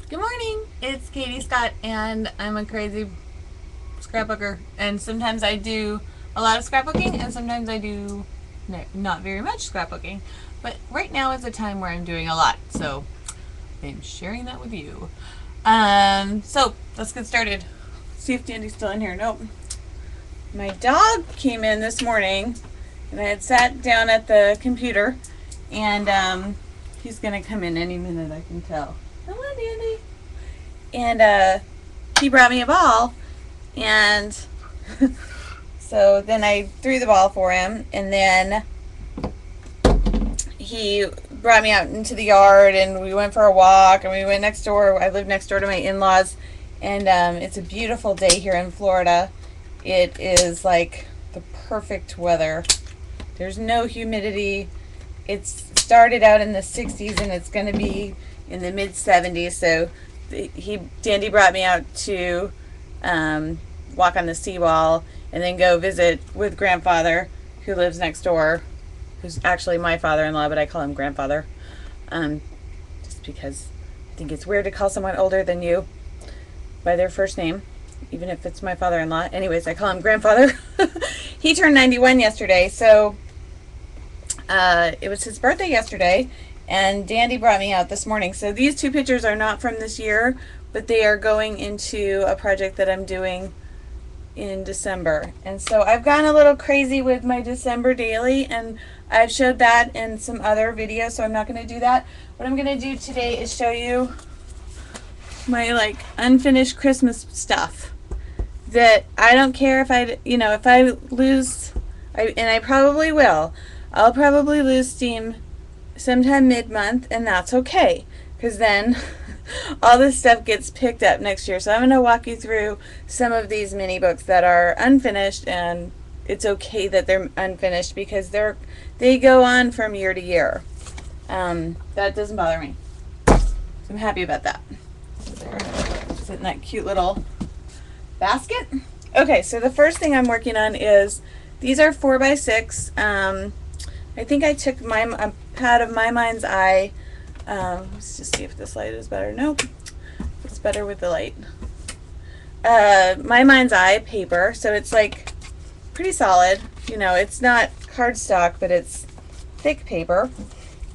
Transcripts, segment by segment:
Good morning, it's Katie Scott, and I'm a crazy scrapbooker. And sometimes I do a lot of scrapbooking, and sometimes I do not very much scrapbooking. But right now is a time where I'm doing a lot, so I'm sharing that with you. So let's get started. See if Dandy's still in here. Nope. My dog came in this morning, and I had sat down at the computer, and he's gonna come in any minute, I can tell. Come on, Dandy. And he brought me a ball, and so then I threw the ball for him, and then he brought me out into the yard, and we went for a walk, and we went next door. I live next door to my in-laws, and it's a beautiful day here in Florida. It is like the perfect weather. There's no humidity. It's started out in the 60s, and it's going to be in the mid 70s. So Dandy brought me out to walk on the seawall and then go visit with grandfather, who lives next door, who's actually my father-in-law, but I call him grandfather, just because I think it's weird to call someone older than you by their first name, even if it's my father-in-law. Anyways, I call him grandfather. He turned 91 yesterday, so it was his birthday yesterday, and Dandy brought me out this morning. So these two pictures are not from this year, but they are going into a project that I'm doing in December. And so I've gotten a little crazy with my December daily, and I've showed that in some other videos, so I'm not going to do that. What I'm going to do today is show you my unfinished Christmas stuff that I don't care if if I lose, and I probably will. I'll probably lose steam sometime mid-month, and that's okay, because then all this stuff gets picked up next year. So I'm going to walk you through some of these mini books that are unfinished, and it's okay that they're unfinished because they go on from year to year. That doesn't bother me. So I'm happy about that. There, sit in that cute little basket. Okay, so the first thing I'm working on is, these are 4x6. I think I took a pad of My Mind's Eye. Let's just see if this light is better. Nope, it's better with the light. My Mind's Eye paper, so it's like pretty solid. It's not cardstock, but it's thick paper,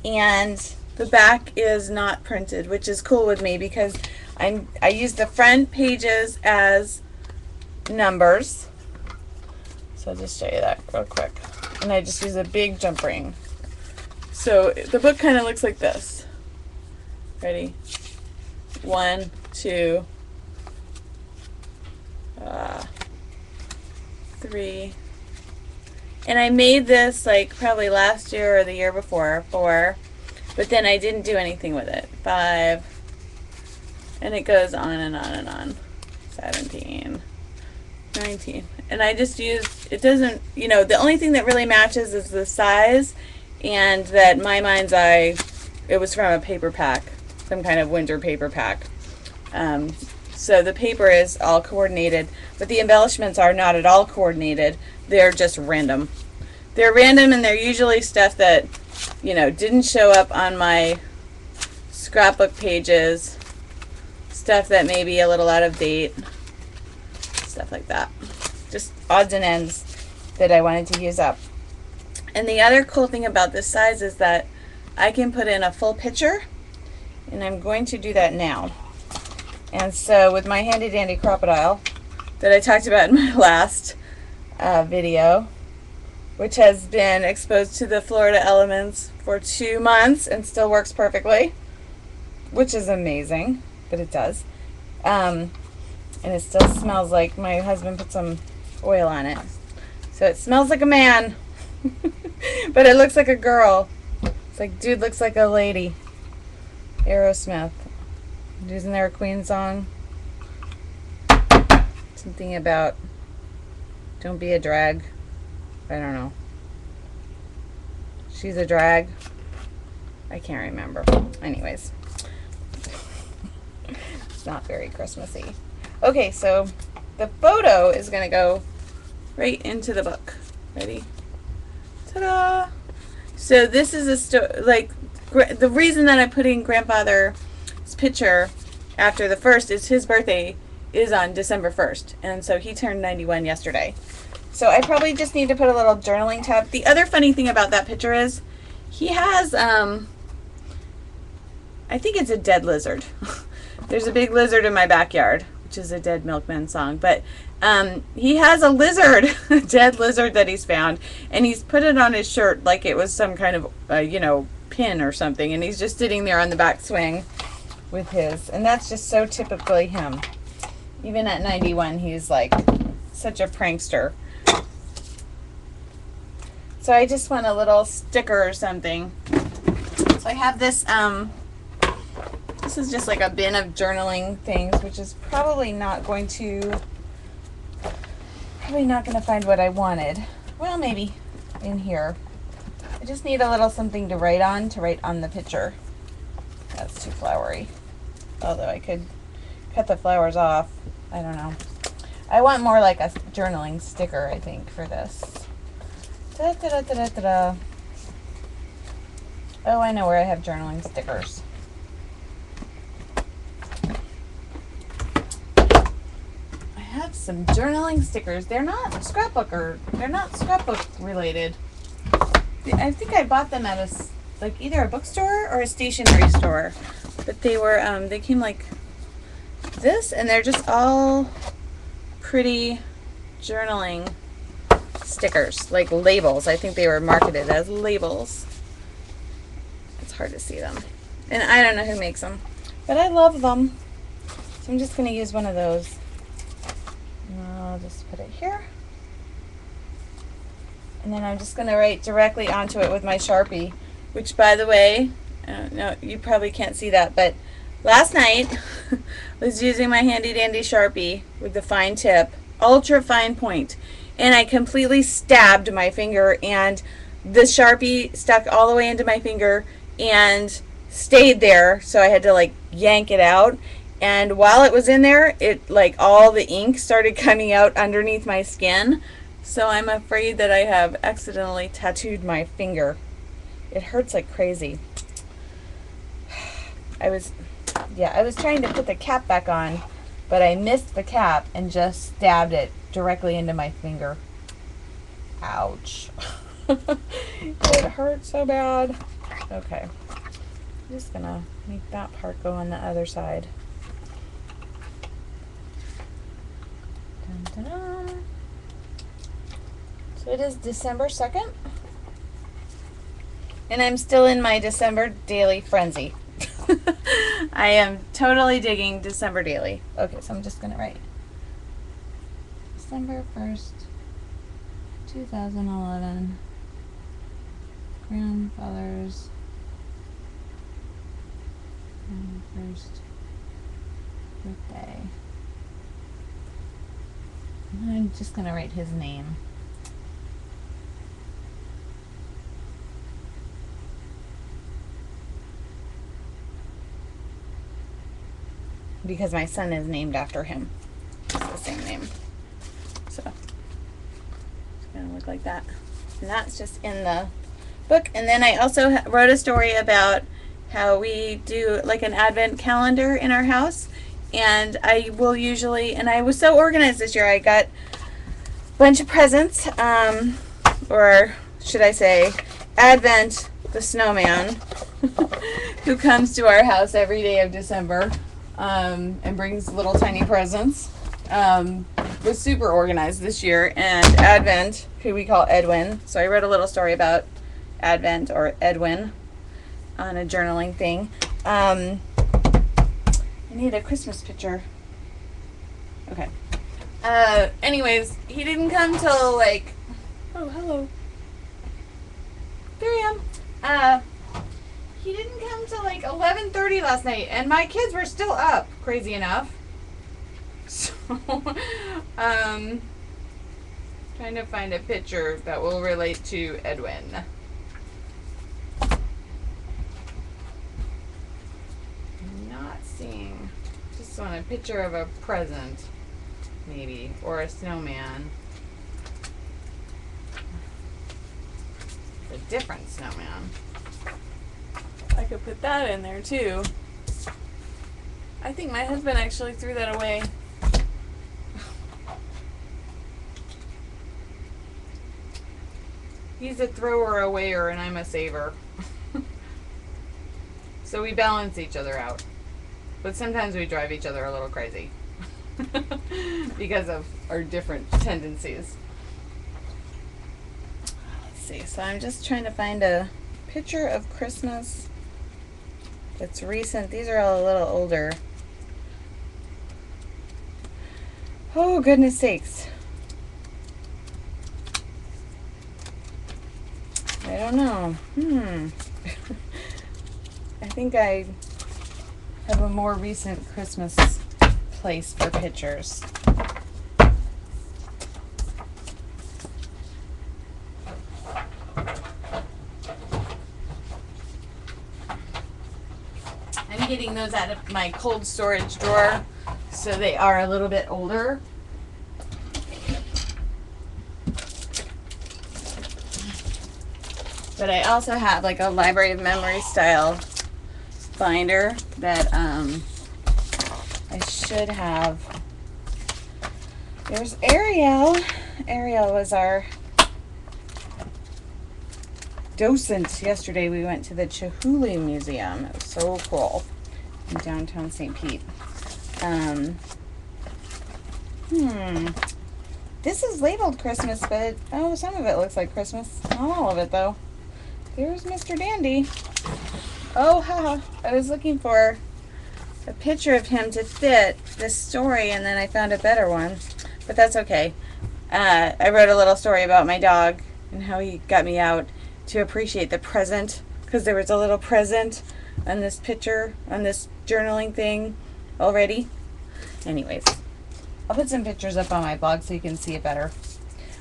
and the back is not printed, which is cool with me because I use the front pages as numbers. So I'll just show you that real quick. And I just use a big jump ring. So the book kind of looks like this. Ready? 1, 2, 3. And I made this probably last year or the year before, 4, but then I didn't do anything with it. 5, and it goes on and on and on. 17, 19. And I just used, it doesn't, the only thing that really matches is the size, and that My Mind's Eye, it was from a paper pack, some kind of winter paper pack. So the paper is all coordinated, but the embellishments are not at all coordinated. They're just random. They're random, and they're usually stuff that, didn't show up on my scrapbook pages, stuff that may be a little out of date, stuff like that. Just odds and ends that I wanted to use up. And the other cool thing about this size is that I can put in a full picture, and I'm going to do that now. And so with my handy dandy crocodile that I talked about in my last video, which has been exposed to the Florida elements for 2 months and still works perfectly, which is amazing, but it does. And it still smells like my husband put some oil on it. So it smells like a man, but it looks like a girl. It's like, dude looks like a lady. Aerosmith. Isn't there a Queen song? Something about don't be a drag. I don't know. She's a drag. I can't remember. Anyways. It's not very Christmassy. Okay, so the photo is going to go right into the book. Ready? Ta-da! So this is a the reason that I'm putting grandfather's picture after the 1st is his birthday is on December 1st. And so he turned 91 yesterday. So I probably just need to put a little journaling tab. The other funny thing about that picture is he has, I think it's a dead lizard. There's a big lizard in my backyard, which is a Dead Milkman song. But he has a lizard, a dead lizard that he's found, and he's put it on his shirt like it was some kind of, you know, pin or something. And he's just sitting there on the back swing with his. And that's just so typically him. Even at 91, he's like such a prankster. So I just want a little sticker or something. So I have this, this is just like a bin of journaling things, which is probably not going to find what I wanted. Well, maybe in here. I just need a little something to write on the picture. That's too flowery. Although I could cut the flowers off. I don't know. I want more like a journaling sticker, I think, for this. Da, da, da, da, da, da. Oh, I know where I have journaling stickers. I have some journaling stickers. They're not scrapbook related. I think I bought them at like either a bookstore or a stationery store. But they were they came like this, and they're just all pretty journaling stickers, like labels. I think they were marketed as labels. It's hard to see them. And I don't know who makes them, but I love them. So I'm just going to use one of those. I'll just put it here. And then I'm just going to write directly onto it with my Sharpie, which, by the way, no, you probably can't see that, but last night I was using my handy dandy Sharpie with the fine tip, ultra fine point, and I completely stabbed my finger, and the Sharpie stuck all the way into my finger and stayed there, so I had to like yank it out. And while it was in there, it like all the ink started coming out underneath my skin. So I'm afraid that I have accidentally tattooed my finger. It hurts like crazy. I was trying to put the cap back on, but I missed the cap and just stabbed it directly into my finger. Ouch. It hurt so bad. Okay. I'm just gonna make that part go on the other side. Dun, dun, dun. So it is December 2nd. And I'm still in my December daily frenzy. I am totally digging December daily. Okay, so I'm just going to write December 1st, 2011, grandfather's first birthday. And I'm just going to write his name. Because my son is named after him. It's the same name. So it's going to look like that. And that's just in the book. And then I also wrote a story about how we do like an advent calendar in our house. And I will usually, and I was so organized this year, I got a bunch of presents, or should I say, Advent the snowman, who comes to our house every day of December. And brings little tiny presents. Was super organized this year. And Advent, who we call Edwin. So I wrote a little story about Advent or Edwin on a journaling thing. I need a Christmas picture. Okay. Anyways, he didn't come till like, oh, hello. There I am. He didn't come till like 11:30 last night, and my kids were still up, crazy enough. So, trying to find a picture that will relate to Edwin. Not seeing, just want a picture of a present, maybe, or a snowman. A different snowman. I could put that in there too. I think my husband actually threw that away. He's a thrower awayer and I'm a saver. So we balance each other out. But sometimes we drive each other a little crazy. Because of our different tendencies. Let's see, so I'm just trying to find a picture of Christmas that's recent. These are all a little older. Oh, goodness sakes. I don't know. I think I have a more recent Christmas place for pictures. I'm getting those out of my cold storage drawer, so they are a little bit older. But I also have like a Library of Memory style binder that I should have. There's Ariel. Ariel was our docent yesterday. We went to the Chihuly Museum. It was so cool in downtown St. Pete. This is labeled Christmas, but some of it looks like Christmas. Not all of it though. There's Mr. Dandy. Oh, haha. I was looking for a picture of him to fit this story, and then I found a better one. But that's okay. I wrote a little story about my dog and how he got me out to appreciate the present, because there was a little present on this picture, on this journaling thing already. Anyways, I'll put some pictures up on my blog so you can see it better.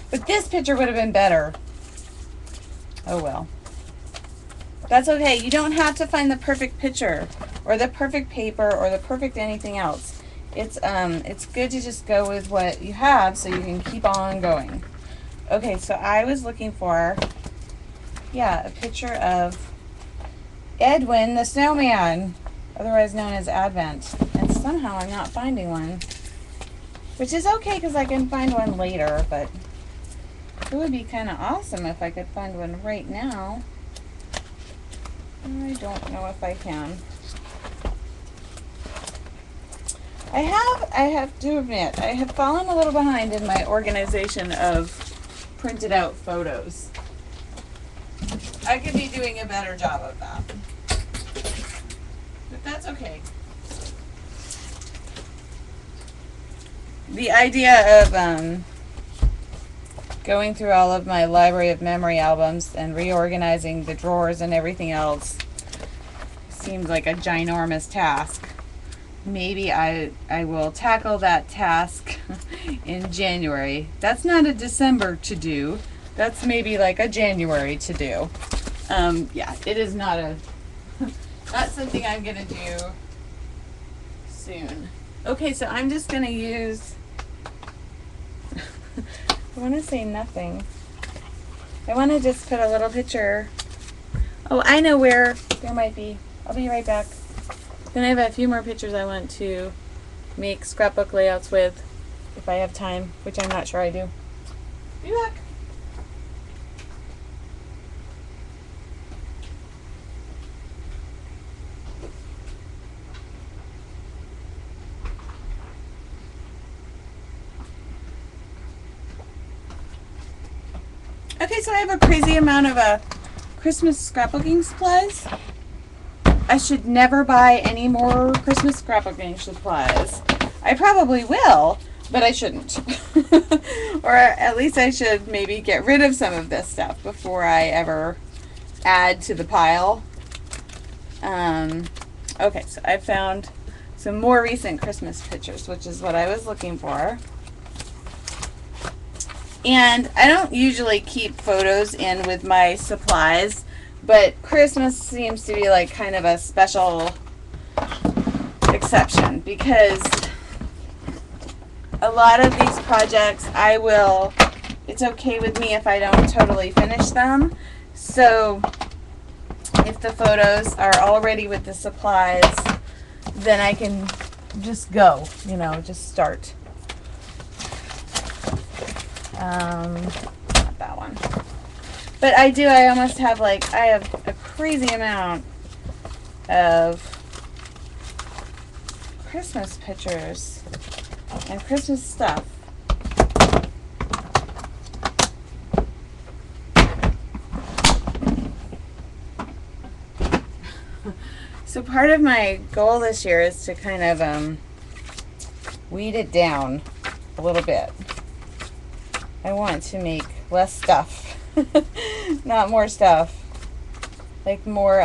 But this picture would have been better. Oh well. That's okay. You don't have to find the perfect picture or the perfect paper or the perfect anything else. It's good to just go with what you have so you can keep on going. Okay, so I was looking for, a picture of Edwin the snowman, otherwise known as Advent. And somehow I'm not finding one, which is okay because I can find one later, but it would be kind of awesome if I could find one right now. I don't know if I can. I have to admit, I have fallen a little behind in my organization of printed out photos. I could be doing a better job of that. But that's okay. The idea of going through all of my Library of Memory albums and reorganizing the drawers and everything else seems like a ginormous task. Maybe I will tackle that task in January. That's not a December to do. That's maybe like a January to do. It is not not something I'm gonna do soon. Okay, so I'm just gonna use I want to say nothing. I want to just put a little picture. Oh, I know where there might be. I'll be right back. Then I have a few more pictures I want to make scrapbook layouts with if I have time, which I'm not sure I do. Be back. Okay, so I have a crazy amount of Christmas scrapbooking supplies. I should never buy any more Christmas scrapbooking supplies. I probably will, but I shouldn't. Or at least I should maybe get rid of some of this stuff before I ever add to the pile. Okay, so I found some more recent Christmas pictures, which is what I was looking for. And I don't usually keep photos in with my supplies, but Christmas seems to be like kind of a special exception because a lot of these projects it's okay with me if I don't totally finish them. So if the photos are already with the supplies, then I can just go, you know, just start. Not that one. But I almost have like, I have a crazy amount of Christmas pictures and Christmas stuff. So part of my goal this year is to kind of weed it down a little bit. I want to make less stuff, not more stuff, like more,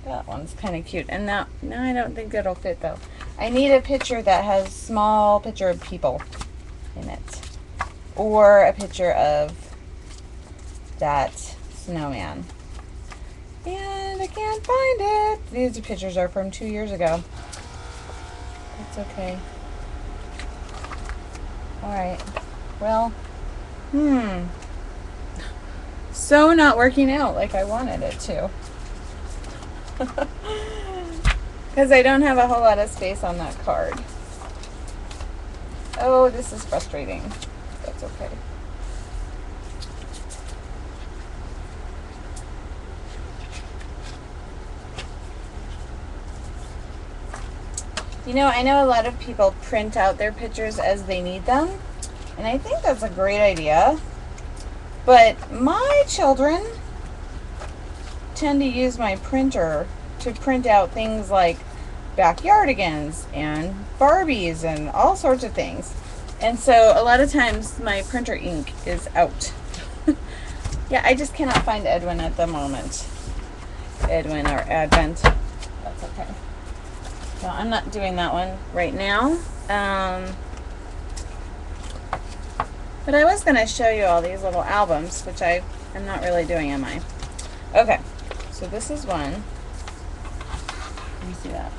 that one's kind of cute. And now I don't think it'll fit though. I need a picture that has small picture of people in it, or a picture of that snowman. And I can't find it. These pictures are from 2 years ago. That's okay. Alright. Well, so not working out like I wanted it to. Because I don't have a whole lot of space on that card. Oh, this is frustrating. That's okay. You know, I know a lot of people print out their pictures as they need them, and I think that's a great idea. But my children tend to use my printer to print out things like backyardigans and Barbies and all sorts of things. And so a lot of times my printer ink is out. Yeah, I just cannot find Edwin at the moment. Edwin or Advent. That's okay. So I'm not doing that one right now. But I was going to show you all these little albums, which I'm not really doing, am I? Okay, so this is one. Let me see that.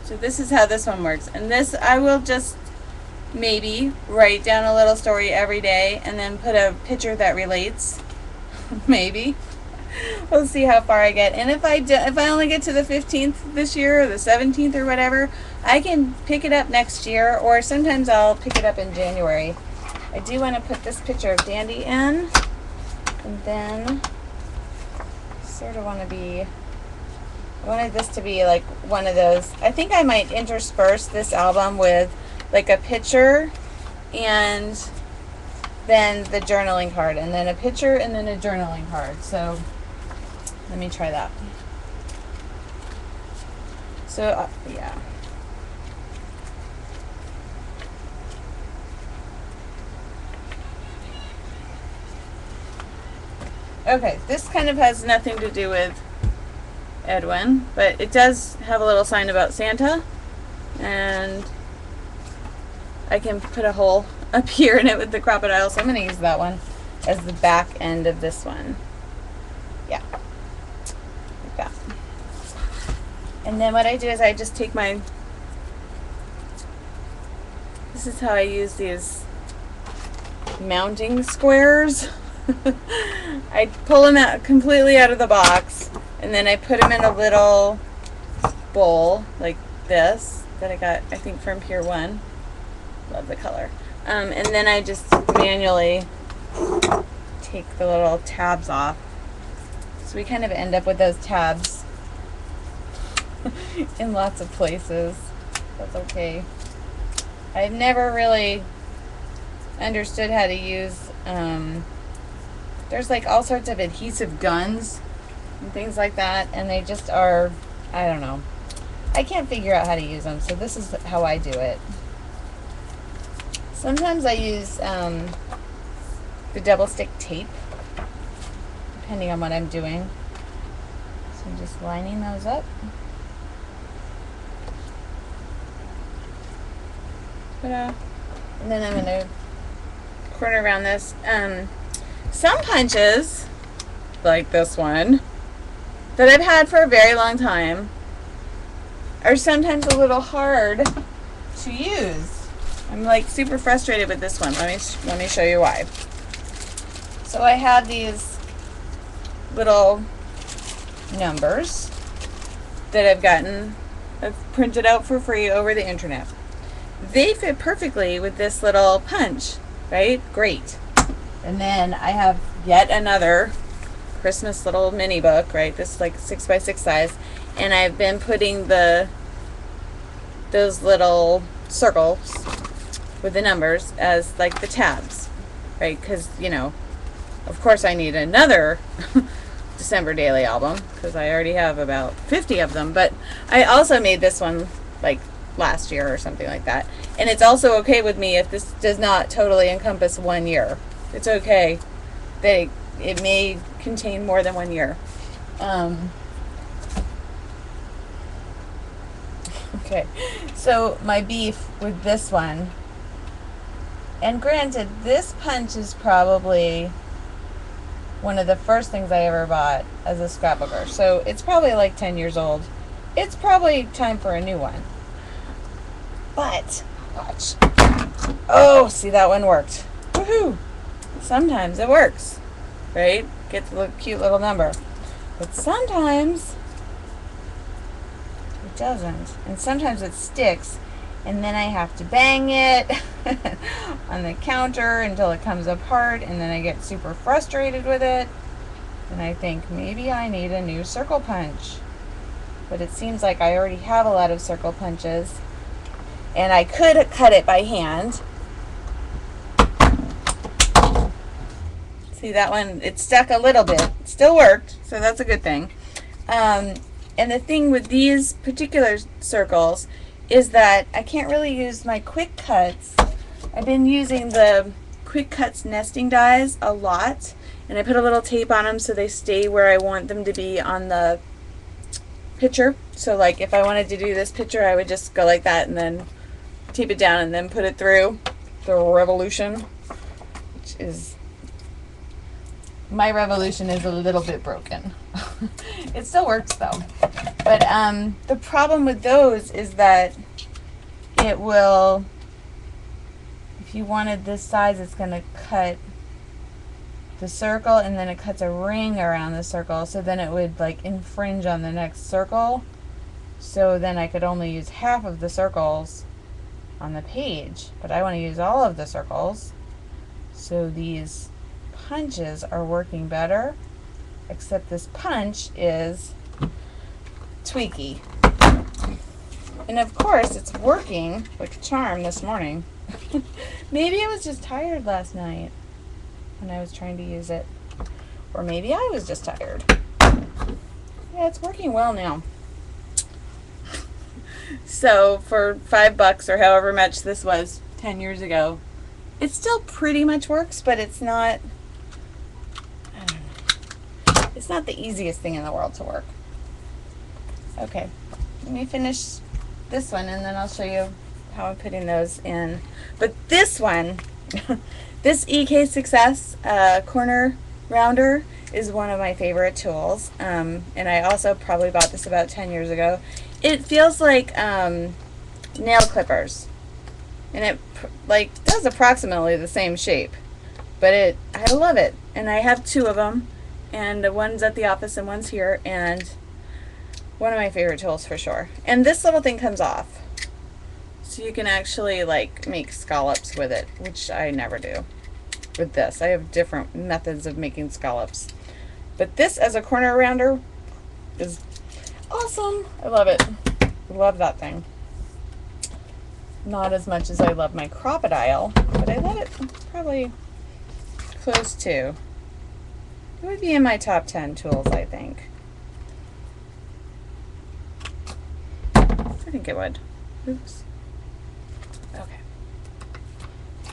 So this is how this one works. And this, I will just maybe write down a little story every day and then put a picture that relates. Maybe. We'll see how far I get. And if I only get to the 15th this year or the 17th or whatever, I can pick it up next year, or sometimes I'll pick it up in January. I do want to put this picture of Dandy in, and then sort of want to be, I wanted this to be like one of those. I think I might intersperse this album with like a picture and then the journaling card, and then a picture and then a journaling card. So let me try that. So yeah. Okay, this kind of has nothing to do with Edwin, but it does have a little sign about Santa, and I can put a hole up here in it with the crocodile, so I'm going to use that one as the back end of this one. Yeah, like that. And then what I do is I just take my, this is how I use these mounting squares. I pull them out completely out of the box, and then I put them in a little bowl like this that I got, I think, from Pier 1. Love the color. And then I just manually take the little tabs off. So we kind of end up with those tabs in lots of places. That's okay. I've never really understood how to use, there's like all sorts of adhesive guns and things like that, and they just are, I don't know. I can't figure out how to use them, so this is how I do it. Sometimes I use the double stick tape, depending on what I'm doing. So I'm just lining those up. Ta-da. And then I'm going to corner around this. Some punches, like this one, that I've had for a very long time, are sometimes a little hard to use. I'm like super frustrated with this one. Let me show you why. So I have these little numbers that I've printed out for free over the internet. They fit perfectly with this little punch, right? Great. And then I have yet another Christmas little mini book, right? This is like 6x6 size, and I've been putting those little circles with the numbers as like the tabs, right? Because, you know, of course I need another December daily album because I already have about 50 of them, but I also made this one like last year or something like that, and it's also okay with me if this does not totally encompass 1 year. It's okay that it may contain more than 1 year. Okay, so my beef with this one, and granted, this punch is probably one of the first things I ever bought as a scrapbooker, so it's probably like 10 years old. It's probably time for a new one. But, watch. Oh, see, that one worked. Woohoo! Sometimes it works, right? Gets a cute little number. But sometimes it doesn't. And sometimes it sticks, and then I have to bang it on the counter until it comes apart, and then I get super frustrated with it. And I think maybe I need a new circle punch. But it seems like I already have a lot of circle punches, and I could cut it by hand. See, that one, it stuck a little bit. It still worked, so that's a good thing. And the thing with these particular circles is that I can't really use my quick cuts. I've been using the quick cuts nesting dies a lot, and I put a little tape on them so they stay where I want them to be on the picture. So like if I wanted to do this picture, I would just go like that and then tape it down and then put it through the revolution, which is, my revolution is a little bit broken. It still works though. But the problem with those is that it will, if you wanted this size, it's going to cut the circle, and then it cuts a ring around the circle, so then it would like infringe on the next circle. So then I could only use half of the circles on the page, but I want to use all of the circles. So these punches are working better, except this punch is tweaky. And of course it's working like a charm this morning. Maybe I was just tired last night when I was trying to use it. Or maybe I was just tired. Yeah, it's working well now. So for $5 or however much this was 10 years ago, it still pretty much works, but it's not, I don't know, it's not the easiest thing in the world to work. Okay, let me finish this one and then I'll show you how I'm putting those in. But this one, this EK Success corner rounder is one of my favorite tools, and I also probably bought this about 10 years ago. It feels like nail clippers, and it like does approximately the same shape, but I love it, and I have two of them, and one's at the office and one's here, and one of my favorite tools for sure. And this little thing comes off, so you can actually like make scallops with it, which I never do with this. I have different methods of making scallops, but this as a corner rounder is awesome. I love it. I love that thing. Not as much as I love my crocodile, but I love it probably close to. It would be in my top 10 tools, I think. I think it would. Oops. Okay.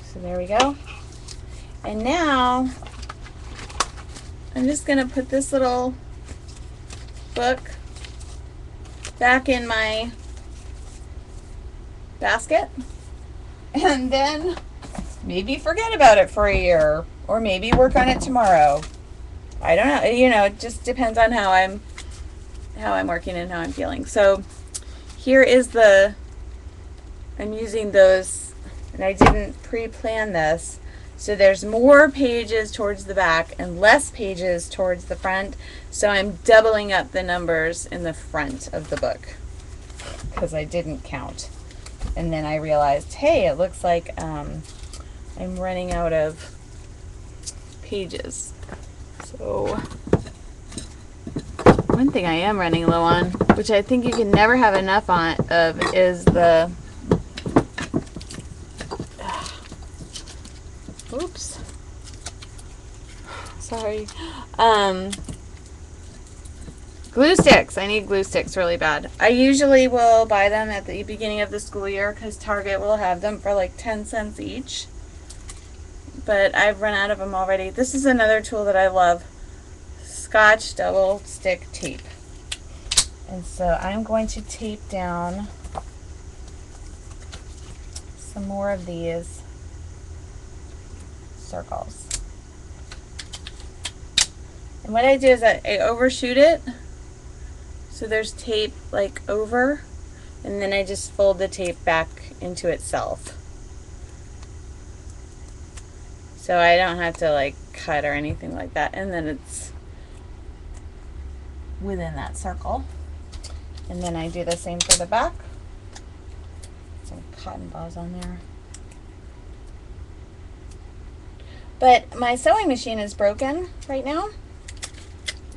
So there we go. And now I'm just going to put this little book back in my basket and then maybe forget about it for a year, or maybe work on it tomorrow. I don't know. You know, it just depends on how I'm working and how I'm feeling. So here is I'm using those, and I didn't pre-plan this. So there's more pages towards the back and less pages towards the front. So I'm doubling up the numbers in the front of the book because I didn't count. And then I realized, hey, it looks like I'm running out of pages. So one thing I am running low on, which I think you can never have enough of, is the oops, sorry, glue sticks. I need glue sticks really bad. I usually will buy them at the beginning of the school year because Target will have them for like 10 cents each. But I've run out of them already. This is another tool that I love. Scotch double stick tape. And so I'm going to tape down some more of these circles. And what I do is I overshoot it. So there's tape like over, and then I just fold the tape back into itself. So I don't have to like cut or anything like that. And then it's within that circle. And then I do the same for the back. Some cotton balls on there. But my sewing machine is broken right now,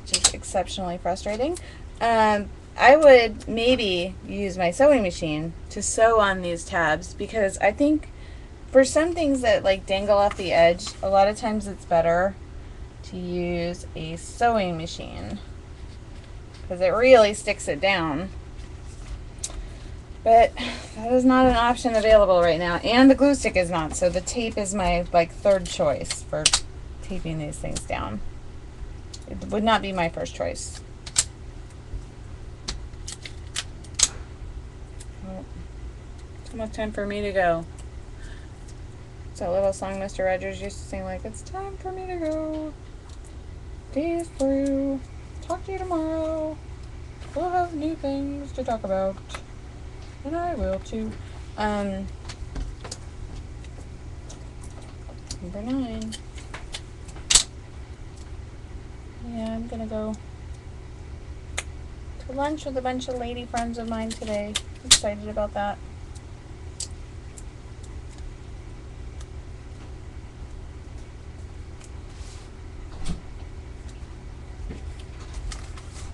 which is exceptionally frustrating. I would maybe use my sewing machine to sew on these tabs because I think for some things that like dangle off the edge, a lot of times it's better to use a sewing machine because it really sticks it down. But that is not an option available right now, and the glue stick is not, so the tape is my like third choice for taping these things down. It would not be my first choice. Well, it's almost time for me to go. It's that little song Mr. Rogers used to sing, like, it's time for me to go. Day is through. Talk to you tomorrow. We'll have new things to talk about. And I will too. Number 9. Yeah, I'm gonna go to lunch with a bunch of lady friends of mine today. I'm excited about that.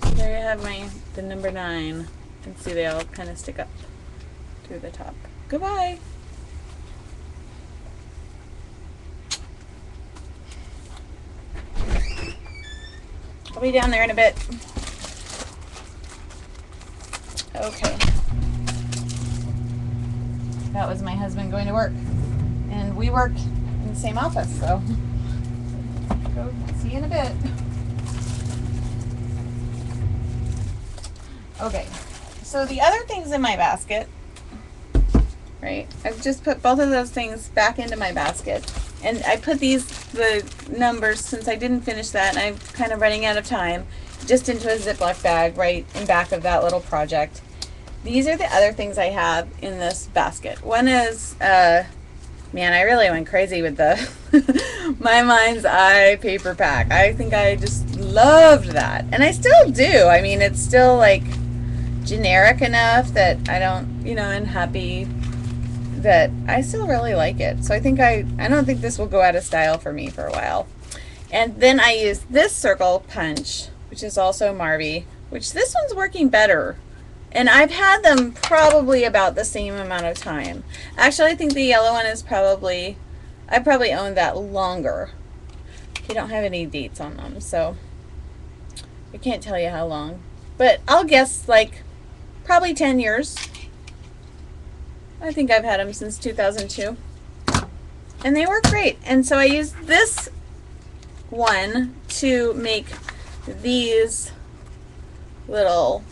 So there you have the number 9. And see, they all kind of stick up through the top. Goodbye. I'll be down there in a bit. Okay. That was my husband going to work. And we work in the same office, so go see you in a bit. Okay. So the other things in my basket, right? I've just put both of those things back into my basket. And I put the numbers, since I didn't finish that and I'm kind of running out of time, just into a Ziploc bag right in back of that little project. These are the other things I have in this basket. One is, man, I really went crazy with the My Mind's Eye paper pack. I think I just loved that. And I still do. I mean, it's still like generic enough that I don't, you know, I'm happy that I still really like it. So I think I don't think this will go out of style for me for a while. And then I use this circle punch, which is also Marby, which this one's working better. And I've had them probably about the same amount of time. Actually, I think the yellow one is probably, I probably owned that longer. They don't have any dates on them, so I can't tell you how long. But I'll guess like probably 10 years. I think I've had them since 2002. And they work great. And so I use this one to make these little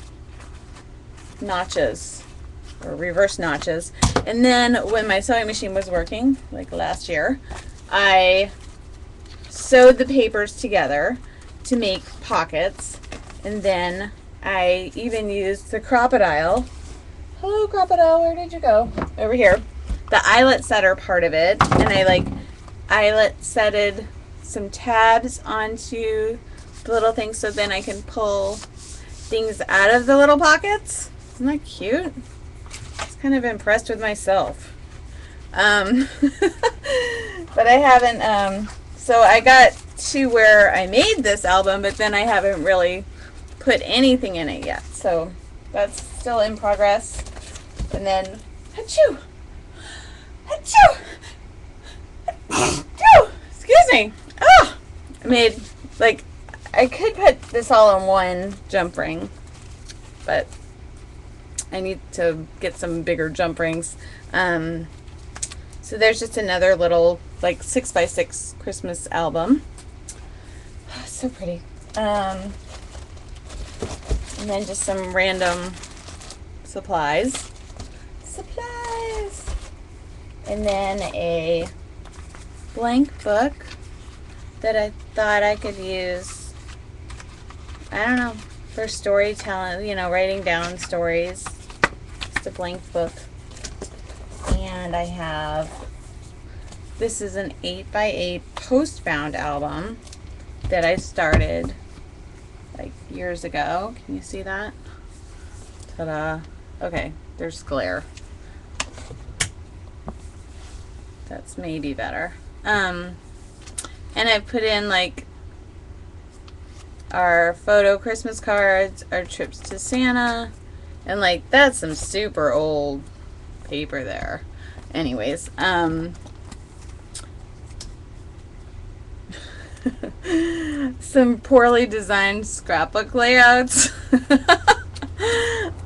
notches, or reverse notches. And then when my sewing machine was working, like last year, I sewed the papers together to make pockets. And then I even used the crocodile. Hello, crocodile, where did you go? Over here. The eyelet setter part of it, and I like setted some tabs onto the little thing so then I can pull things out of the little pockets. Isn't that cute? I was kind of impressed with myself. But I haven't, so I got to where I made this album, but then I haven't really put anything in it yet. So that's still in progress. And then, achoo! Achoo! Achoo! Excuse me. Oh! I made, like, I could put this all in one jump ring, but I need to get some bigger jump rings. So there's just another little, like, 6x6 Christmas album. Oh, so pretty. And then just some random supplies. And then a blank book that I thought I could use, I don't know, for storytelling, you know, writing down stories. Just a blank book. And I have, this is an 8x8 post-bound album that I started like years ago. Can you see that? Ta-da. Okay, there's glare. That's maybe better. And I put in like our photo Christmas cards, our trips to Santa, and like that's some super old paper there. Anyways, some poorly designed scrapbook layouts.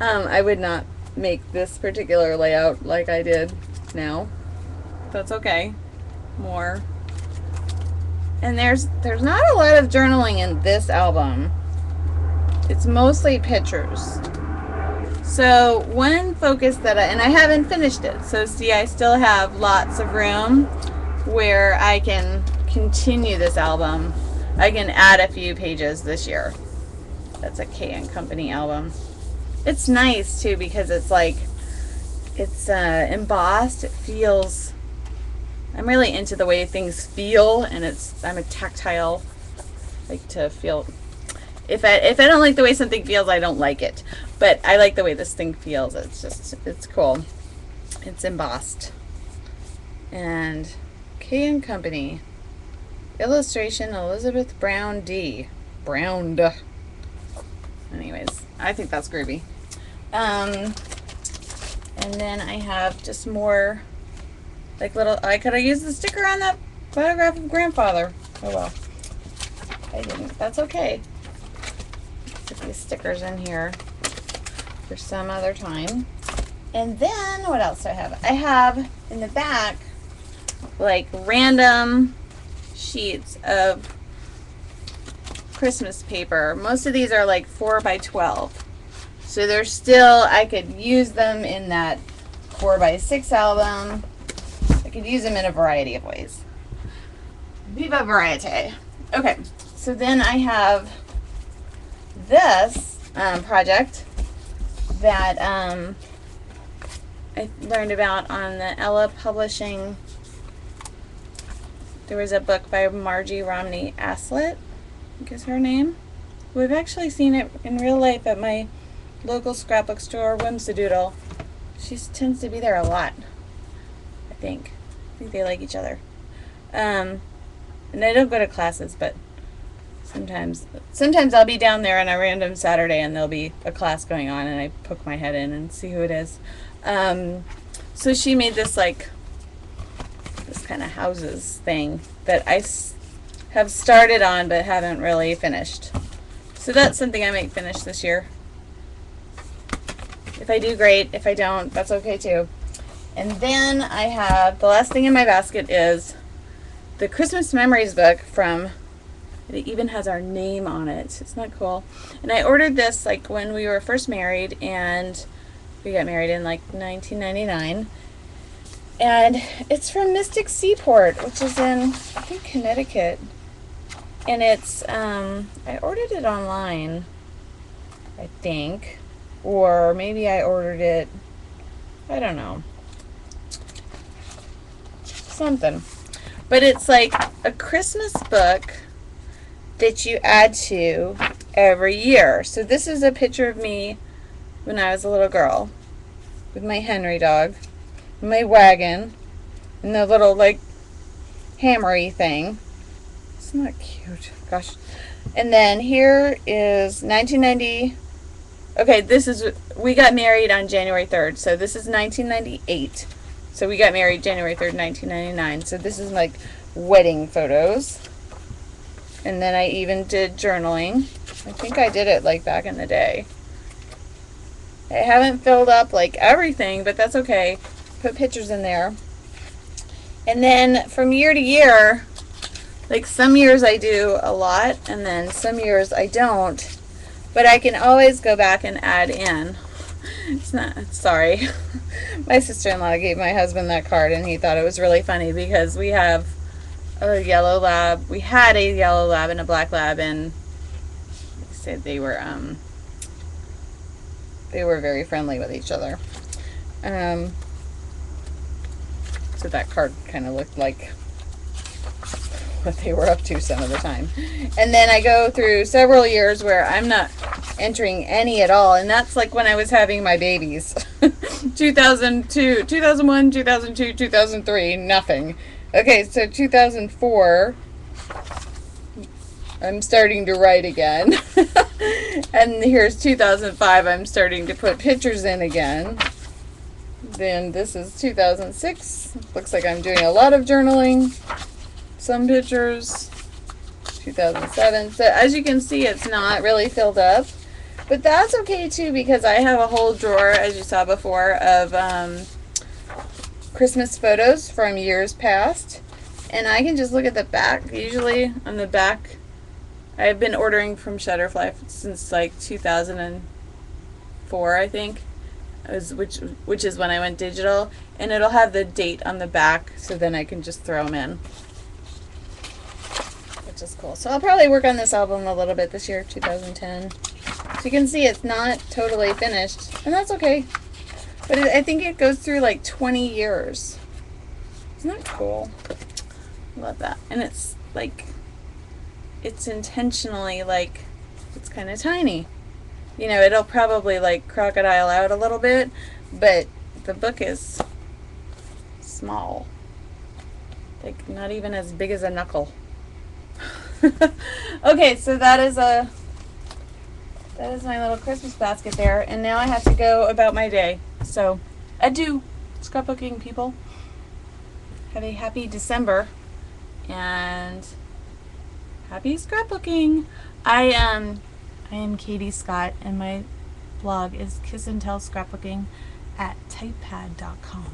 I would not make this particular layout like I did now. That's okay. More. And there's not a lot of journaling in this album. It's mostly pictures. So one focus that and I haven't finished it. So see, I still have lots of room where I can continue this album. I can add a few pages this year. That's a K & Company album. It's nice too because it's like, it's embossed. It feels, I'm really into the way things feel, and I'm a tactile, like to feel. If I don't like the way something feels, I don't like it. But I like the way this thing feels. It's cool. It's embossed. And K & Company. Illustration Elizabeth Brown D. Browned. Anyways, I think that's groovy. And then I have just more like little, I could have used the sticker on that photograph of grandfather. Oh well. I didn't. That's okay. Put these stickers in here for some other time. And then what else do I have? I have in the back like random sheets of Christmas paper. Most of these are like 4x12. So they're still, I could use them in that 4x6 album. I could use them in a variety of ways. Viva variety. Okay, so then I have this project that I learned about on the Ella Publishing. There was a book by Margie Romney Aslett, I think is her name. We've actually seen it in real life at my local scrapbook store, Whimsidoodle. She tends to be there a lot, I think. I think they like each other. And I don't go to classes, but sometimes I'll be down there on a random Saturday and there'll be a class going on and I poke my head in and see who it is. So she made this like this kind of houses thing that I have started on but haven't really finished. So that's something I might finish this year. If I do, great. If I don't, that's okay too. And then I have, the last thing in my basket is the Christmas Memories book from, it even has our name on it. It's not cool. And I ordered this like when we were first married, and we got married in like 1999. And it's from Mystic Seaport, which is in, I think, Connecticut. And it's, I ordered it online, I think. Or maybe I ordered it, I don't know. Something. But it's like a Christmas book that you add to every year. So this is a picture of me when I was a little girl with my Henry dog, my wagon, and the little like hammery thing. Isn't that cute? Gosh. And then here is 1990. Okay, we got married on January 3rd. So this is 1998. So we got married January 3rd, 1999. So this is like wedding photos. And then I even did journaling. I think I did it like back in the day. I haven't filled up like everything, but that's okay. Put pictures in there. And then from year to year, like some years I do a lot and then some years I don't. But I can always go back and add in. It's not, sorry. My sister-in-law gave my husband that card and he thought it was really funny because we have a yellow lab. We had a yellow lab and a black lab, and they said they were very friendly with each other. So that card kind of looked like what they were up to some of the time. And then I go through several years where I'm not entering any at all, and that's like when I was having my babies. 2002, 2001, 2002, 2003, nothing. Okay, so 2004, I'm starting to write again. And here's 2005, I'm starting to put pictures in again. Then this is 2006. Looks like I'm doing a lot of journaling. Some pictures. 2007. So as you can see, it's not really filled up. But that's okay too, because I have a whole drawer, as you saw before, of Christmas photos from years past. And I can just look at the back. Usually on the back, I've been ordering from Shutterfly since like 2004, I think. Which is when I went digital, and it'll have the date on the back, so then I can just throw them in, which is cool. So I'll probably work on this album a little bit this year, 2010. So you can see it's not totally finished, and that's okay. But I think it goes through like 20 years. Isn't that cool? Love that. And it's like, it's intentionally like, it's kind of tiny. You know, it'll probably like crocodile out a little bit, but the book is small. Like not even as big as a knuckle. Okay, so that is my little Christmas basket there, and now I have to go about my day. So, adieu, scrapbooking people. Have a happy December, and happy scrapbooking. I am Katie Scott, and my blog is Kiss and Tell Scrapbooking at typepad.com.